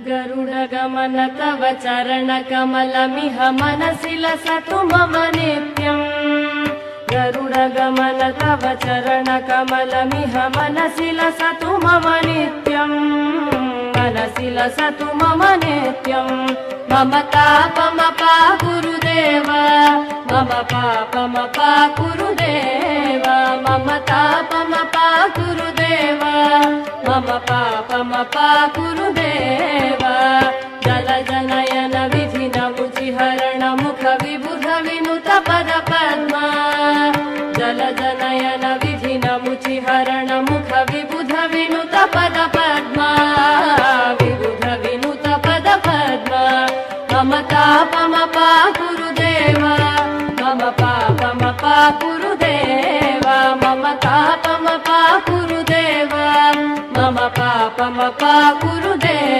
गरुडगमन तव चरणकमलमिह मनसि लसतु मम नित्यम् गरुडगमन तव चरणकमलमिह मनसि लसतु मम नित्यम् मनसि लसतु मम नित्यम् मम तापमपा गुरुदेव मम पापमपा गुरुदेव मम तापमपा गुरुदेव मम पापमपा गुरुदेव जलजनयन विधिनमुचिहरण मुख विबुध विनुत पद पद्मा जलजनयन विधिनमुचिहरण मुख विबुध विनुत पद पद्मा विबुध विनुत पद पद्मा मम तापमपा गुरुदेव मम पापमपा गुरुदेव मम तापमपा गुरुदेव मम पापमपा गुरुदेव।